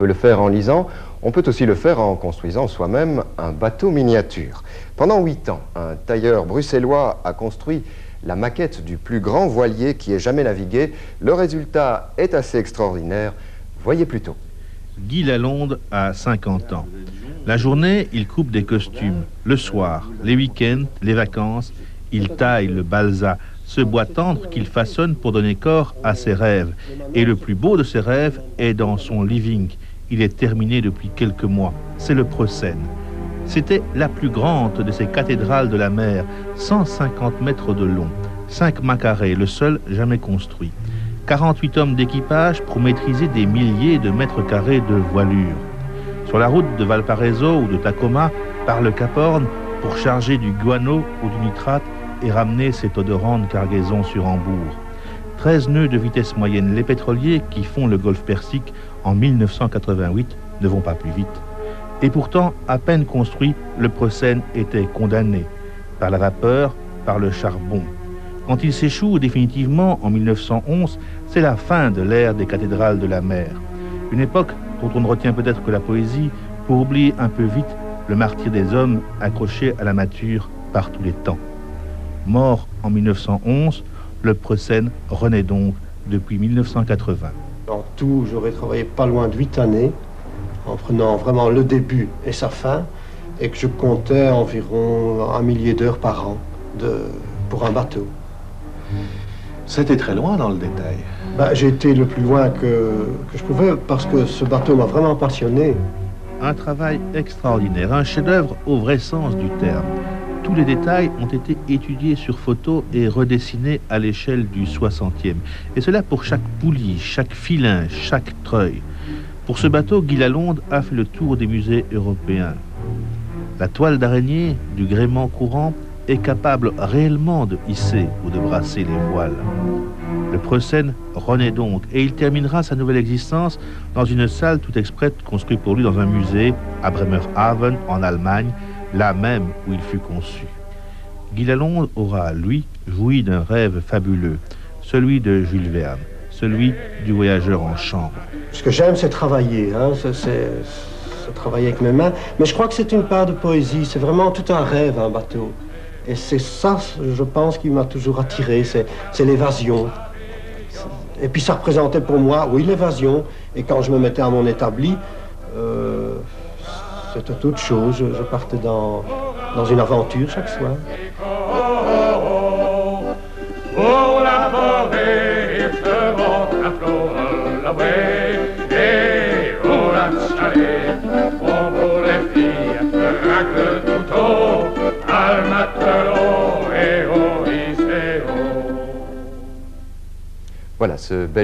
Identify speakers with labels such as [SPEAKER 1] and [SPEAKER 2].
[SPEAKER 1] On peut le faire en lisant, on peut aussi le faire en construisant soi-même un bateau miniature. Pendant 8 ans, un tailleur bruxellois a construit la maquette du plus grand voilier qui ait jamais navigué. Le résultat est assez extraordinaire. Voyez plutôt.
[SPEAKER 2] Guy Lalonde a 50 ans. La journée, il coupe des costumes. Le soir, les week-ends, les vacances, il taille le balsa, ce bois tendre qu'il façonne pour donner corps à ses rêves. Et le plus beau de ses rêves est dans son living. Il est terminé depuis quelques mois. C'est le Preussen. C'était la plus grande de ces cathédrales de la mer, 150 mètres de long, 5 mâts carrés, le seul jamais construit. 48 hommes d'équipage pour maîtriser des milliers de mètres carrés de voilure. Sur la route de Valparaiso ou de Tacoma, par le Cap Horn, pour charger du guano ou du nitrate et ramener cette odorante cargaison sur Hambourg. 13 nœuds de vitesse moyenne. Les pétroliers qui font le golfe Persique en 1988 ne vont pas plus vite. Et pourtant, à peine construit, le Preussen était condamné par la vapeur, par le charbon. Quand il s'échoue définitivement en 1911, c'est la fin de l'ère des cathédrales de la mer. Une époque dont on ne retient peut-être que la poésie pour oublier un peu vite le martyre des hommes accrochés à la mâture par tous les temps. Mort en 1911, le Preussen renaît donc depuis 1980.
[SPEAKER 3] En tout, j'aurais travaillé pas loin de 8 années, en prenant vraiment le début et sa fin, et que je comptais environ 1 millier d'heures par an pour un bateau.
[SPEAKER 4] C'était très loin dans le détail.
[SPEAKER 3] J'ai été le plus loin que je pouvais, parce que ce bateau m'a vraiment passionné.
[SPEAKER 2] Un travail extraordinaire, un chef-d'œuvre au vrai sens du terme. Tous les détails ont été étudiés sur photo et redessinés à l'échelle du 60e. Et cela pour chaque poulie, chaque filin, chaque treuil. Pour ce bateau, Guy Lalonde a fait le tour des musées européens. La toile d'araignée du gréement courant est capable réellement de hisser ou de brasser les voiles. Le Preussen renaît donc et il terminera sa nouvelle existence dans une salle tout exprès construite pour lui dans un musée à Bremerhaven en Allemagne, là même où il fut conçu. Guy Lalonde aura, lui, joui d'un rêve fabuleux, celui de Jules Verne, celui du voyageur en chambre.
[SPEAKER 3] Ce que j'aime, c'est travailler, c'est travailler avec mes mains, mais je crois que c'est une part de poésie, c'est vraiment tout un rêve, un bateau. Et c'est ça, je pense, qui m'a toujours attiré, c'est l'évasion. Et puis ça représentait pour moi, oui, l'évasion, et quand je me mettais à mon établi, c'était autre chose, je partais dans une aventure chaque soir.
[SPEAKER 1] Voilà ce bel